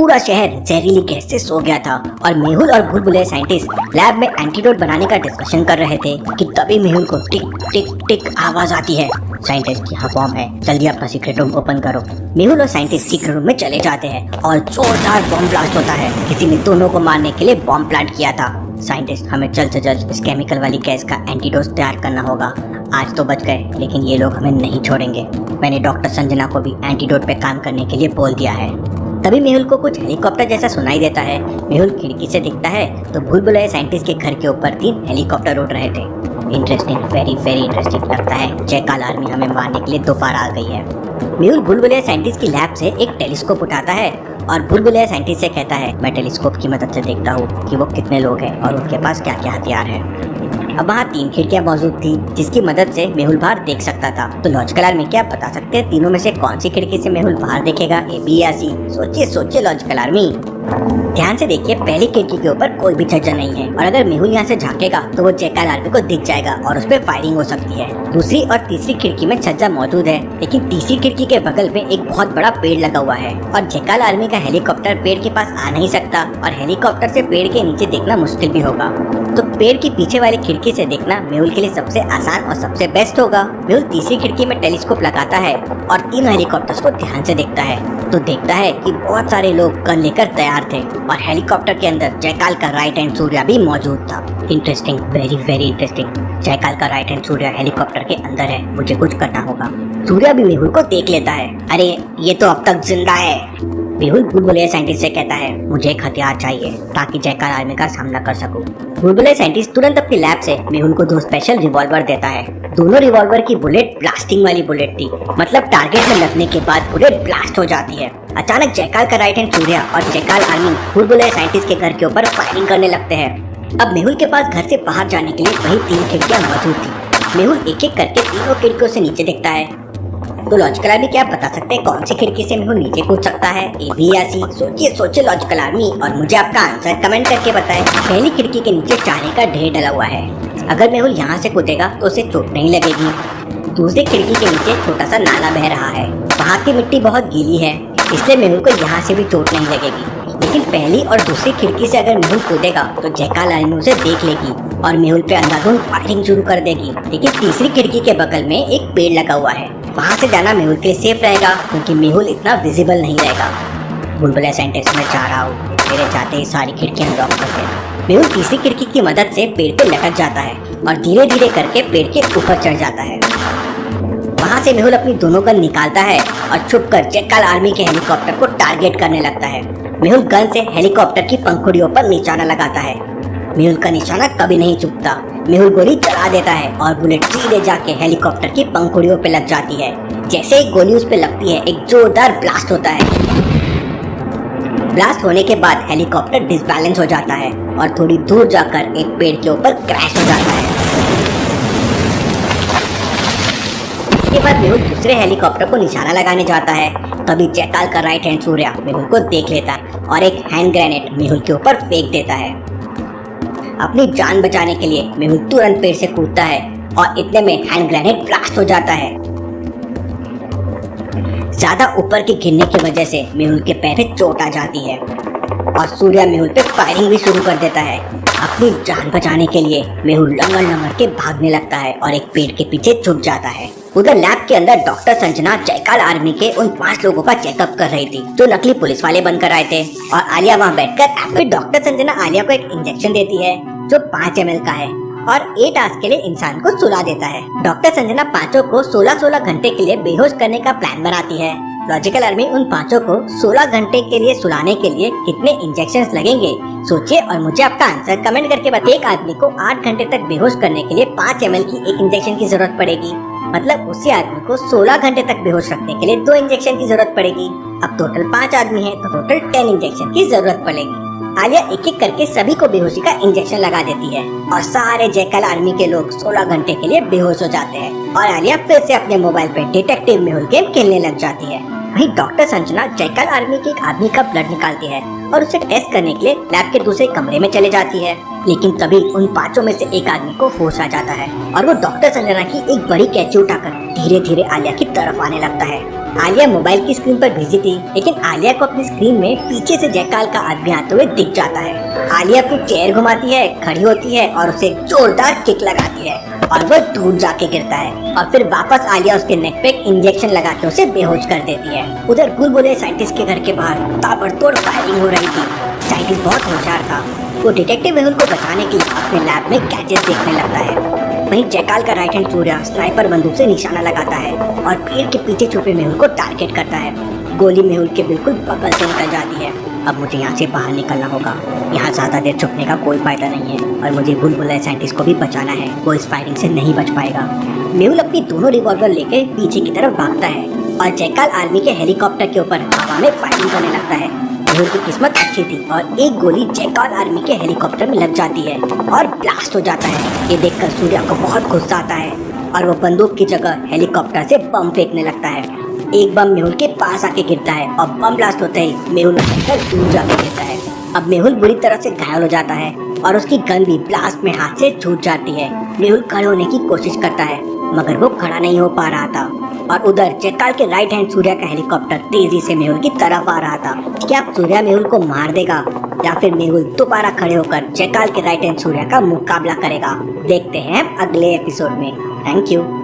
पूरा शहर जहरीली गैस से सो गया था और मेहुल और भूलभुलैया साइंटिस्ट लैब में एंटीडोट बनाने का डिस्कशन कर रहे थे कि तभी मेहुल को टिक टिक टिक आवाज आती है। साइंटिस्ट यहाँ बॉम्ब है, जल्दी अपना सीक्रेट रूम ओपन करो। मेहुल और साइंटिस्ट सीक्रेट रूम में चले जाते हैं और जोरदार बॉम्ब ब्लास्ट होता है। किसी ने दोनों को मारने के लिए बॉम्ब प्लांट किया था। साइंटिस्ट, हमें जल्द से जल्द इस केमिकल वाली गैस का एंटीडोट तैयार करना होगा। आज तो बच गए, लेकिन ये लोग हमें नहीं छोड़ेंगे। मैंने डॉक्टर संजना को भी एंटीडोट पे काम करने के लिए बोल दिया है। तभी मेहुल को कुछ हेलीकॉप्टर जैसा सुनाई देता है। मेहुल खिड़की से दिखता है तो भूलभुलैया साइंटिस्ट के घर के ऊपर 3 हेलीकॉप्टर उड़ रहे थे। Interesting, very very interesting. लगता है जयकाल आर्मी हमें मारने के लिए दोबारा आ गई है। मेहुल भूलभुलैया साइंटिस्ट की लैब से एक टेलीस्कोप उठाता है और भूलभुलैया साइंटिस्ट से कहता है, मैं टेलीस्कोप की मदद से देखता हूँ कि वो कितने लोग हैं और उनके पास क्या क्या हथियार है। अब वहाँ 3 खिड़कियाँ मौजूद थी जिसकी मदद से मेहुल बाहर देख सकता था। तो लॉजिकल आर्मी, क्या बता सकते हैं तीनों में से कौन सी खिड़की से मेहुल बाहर देखेगा, ए बी या सी? सोचिए सोचिए लॉजिकल आर्मी। ध्यान से देखिए, पहली खिड़की के ऊपर कोई भी छज्जा नहीं है और अगर मेहुल यहाँ से झांकेगा तो वो जयकाल आर्मी को दिख जाएगा और उस पर फायरिंग हो सकती है। दूसरी और तीसरी खिड़की में छज्जा मौजूद है, लेकिन तीसरी खिड़की के बगल में एक बहुत बड़ा पेड़ लगा हुआ है और जयकाल आर्मी का हेलीकॉप्टर पेड़ के पास आ नहीं सकता और हेलीकॉप्टर से पेड़ के नीचे देखना मुश्किल भी होगा। तो पेड़ की पीछे वाली खिड़की से देखना मेहुल के लिए सबसे आसान और सबसे बेस्ट होगा। मेहुल तीसरी खिड़की में टेलीस्कोप लगाता है और 3 हेलीकॉप्टर्स को ध्यान से देखता है तो देखता है कि बहुत सारे लोग गन लेकर तैयार थे और हेलीकॉप्टर के अंदर जयकाल का राइट हैंड सूर्या भी मौजूद था। Interesting, very very interesting. Jaikal का राइट हैंड सूर्या हेलीकॉप्टर के अंदर है, मुझे कुछ करना होगा। सूर्या भी मेहुल को देख लेता है। अरे ये तो अब तक जिंदा है। मेहुल भूलभुलैया साइंटिस्ट से कहता है, मुझे एक हथियार चाहिए ताकि जयकाल आर्मी का सामना कर सकूं। भूलभुलैया साइंटिस्ट तुरंत अपनी लैब से मेहुल को 2 स्पेशल रिवॉल्वर देता है। दोनों रिवॉल्वर की बुलेट ब्लास्टिंग वाली बुलेट थी, मतलब टारगेट में लगने के बाद बुलेट ब्लास्ट हो जाती है। अचानक जयकाल का राइट हैंड सूर्या और जयकाल आर्मी भूलभुलैया साइंटिस्ट के घर के ऊपर फायरिंग करने लगते हैं। अब मेहुल के पास घर से बाहर जाने के लिए वही 3 खिड़कियां मौजूद थी। मेहुल एक एक करके तीनों खिड़कियों से नीचे देखता है। तो लॉजिकल आर्मी, क्या बता सकते हैं कौन सी खिड़की से मेहुल नीचे कूद सकता है, ए बी या सी? सोचिए सोचिए लॉजिकल आर्मी और मुझे आपका आंसर कमेंट करके बताएं। पहली खिड़की के नीचे चारे का ढेर डला हुआ है, अगर मेहुल यहाँ से कूदेगा तो उसे चोट नहीं लगेगी। दूसरी खिड़की के नीचे छोटा सा नाला बह रहा है, वहाँ की मिट्टी बहुत गीली है, इसलिए मेहुल को यहाँ से भी चोट नहीं लगेगी। लेकिन पहली और दूसरी खिड़की से अगर मेहुल कूदेगा तो जयकाल आर्मी उसे देख लेगी और मेहुल पे अंधाधुंध फायरिंग शुरू कर देगी। लेकिन तीसरी खिड़की के बगल में एक पेड़ लगा हुआ है, वहाँ से जाना मेहुल के लिए सेफ रहेगा क्योंकि मेहुल इतना विजिबल नहीं रहेगा। भूलभुलैया साइंटिस्ट, मैं जा रहा हूँ, मेरे जाते ही सारी खिड़कियाँ लॉक कर देना। मेहुल तीसरी खिड़की की मदद से पेड़ पे लटक जाता है और धीरे धीरे करके पेड़ के ऊपर चढ़ जाता है। वहाँ से मेहुल अपनी दोनों गन निकालता है और छुपकर जयकाल आर्मी के हेलीकॉप्टर को टारगेट करने लगता है। मेहुल गन से हेलीकॉप्टर की पंखुड़ियों पर निशाना लगाता है। मेहुल का निशाना कभी नहीं चूकता। मेहुल गोली चला देता है और बुलेट सीधे जाके हेलीकॉप्टर की पंखुड़ियों पे लग जाती है। जैसे ही गोली उस पे लगती है, एक जोरदार ब्लास्ट होता है। ब्लास्ट होने के बाद हेलीकॉप्टर डिसबैलेंस हो जाता है और थोड़ी दूर जाकर एक पेड़ के ऊपर क्रैश हो जाता है। इसके बाद मेहुल दूसरे हेलीकॉप्टर को निशाना लगाने जाता है, तभी जयकाल का राइट हैंड सूर्या मेहुल को देख लेता है और एक हैंड ग्रेनेड मेहुल के ऊपर फेंक देता है। अपनी जान बचाने के लिए मेहुल तुरंत पेड़ से कूदता है और इतने में हैंड ग्रेनेड ब्लास्ट हो जाता है। ज्यादा ऊपर के गिरने की वजह से मेहुल के पैर में चोट आ जाती है और सूर्या मेहुल पे फायरिंग भी शुरू कर देता है। अपनी जान बचाने के लिए मेहुल लंगड़ लंगड़ के भागने लगता है और एक पेड़ के पीछे छुप जाता है। उधर लैब के अंदर डॉक्टर संजना जयकाल आर्मी के उन 5 लोगों का चेकअप कर रही थी जो नकली पुलिस वाले बनकर आए थे और आलिया वहाँ बैठकर फिर डॉक्टर संजना आलिया को एक इंजेक्शन देती है जो 5 ml का है और 8 आवर्स के लिए इंसान को सुला देता है। डॉक्टर संजना 5 को 16-16 घंटे के लिए बेहोश करने का प्लान बनाती है। लॉजिकल आर्मी, उन 5 को 16 घंटे के लिए सुलाने के लिए कितने इंजेक्शंस लगेंगे सोचिए और मुझे आपका आंसर कमेंट करके बताइए। एक आदमी को 8 घंटे तक बेहोश करने के लिए 5 ml की एक इंजेक्शन की जरूरत पड़ेगी, मतलब उसी आदमी को 16 घंटे तक बेहोश रखने के लिए 2 इंजेक्शन की जरूरत पड़ेगी। अब टोटल 5 आदमी है तो टोटल 10 इंजेक्शन की जरूरत पड़ेगी। आलिया एक एक करके सभी को बेहोशी का इंजेक्शन लगा देती है और सारे जयकाल आर्मी के लोग 16 घंटे के लिए बेहोश हो जाते हैं और आलिया फिर से अपने मोबाइल पे डिटेक्टिव मेहुल गेम खेलने लग जाती है। वहीं डॉक्टर संजना जयकाल आर्मी के एक आदमी का ब्लड निकालती है और उसे टेस्ट करने के लिए लैब के दूसरे कमरे में चले जाती है। लेकिन तभी उन 5 में से एक आदमी को होश आ जाता है और वो डॉक्टर संजना की एक बड़ी कैंची उठाकर धीरे धीरे आलिया की तरफ आने लगता है। आलिया मोबाइल की स्क्रीन पर बिजी थी, लेकिन आलिया को अपनी स्क्रीन में पीछे से जयकाल का आदमी आते हुए दिख जाता है। आलिया अपनी चेयर घुमाती है, खड़ी होती है और उसे जोरदार किक लगाती है और वह दूर जाके गिरता है और फिर वापस आलिया उसके नेक पे इंजेक्शन लगा के उसे बेहोश कर देती है। उधर बुलबुले साइंटिस्ट के घर के बाहर ताबड़तोड़ फायरिंग हो रही थी। साइंटिस्ट बहुत होशियार था, वो डिटेक्टिव मेहुल को बचाने के लिए अपने लैब में गैजेट्स देखने लगता है। वहीं जयकाल का राइट हैंड सूर्या स्नाइपर बंदूक से निशाना लगाता है और पेड़ के पीछे छुपे मेहुल को टारगेट करता है। गोली मेहुल के बिल्कुल बगल से निकल जाती है। अब मुझे यहाँ से बाहर निकलना होगा, यहाँ ज्यादा देर छुपने का कोई फायदा नहीं है और मुझे बुलबुले साइंटिस्ट को भी बचाना है, वो इस फायरिंग से नहीं बच पाएगा। मेहुल अपनी दोनों रिवॉल्वर लेके पीछे की तरफ भागता है और जयकाल आर्मी के हेलीकॉप्टर के ऊपर हवा में फायरिंग करने लगता है। मेहुल की किस्मत अच्छी थी और एक गोली जयकाल आर्मी के हेलीकॉप्टर में लग जाती है और ब्लास्ट हो जाता है। ये देखकर सूर्या को बहुत गुस्सा आता है और वो बंदूक की जगह हेलीकॉप्टर से बम फेंकने लगता है। एक बम मेहुल के पास आके गिरता है और बम ब्लास्ट होते ही मेहुल दूर जाके गिरता है। अब मेहुल बुरी तरह से घायल हो जाता है और उसकी गन भी ब्लास्ट में हाथ से छूट जाती है। मेहुल खड़े होने की कोशिश करता है मगर वो खड़ा नहीं हो पा रहा था और उधर जयकाल के राइट हैंड सूर्या का हेलीकॉप्टर तेजी से मेहुल की तरफ आ रहा था। क्या सूर्या मेहुल को मार देगा या फिर मेहुल दोबारा खड़े होकर जयकाल के राइट हैंड सूर्या का मुकाबला करेगा? देखते हैं अगले एपिसोड में। Thank you.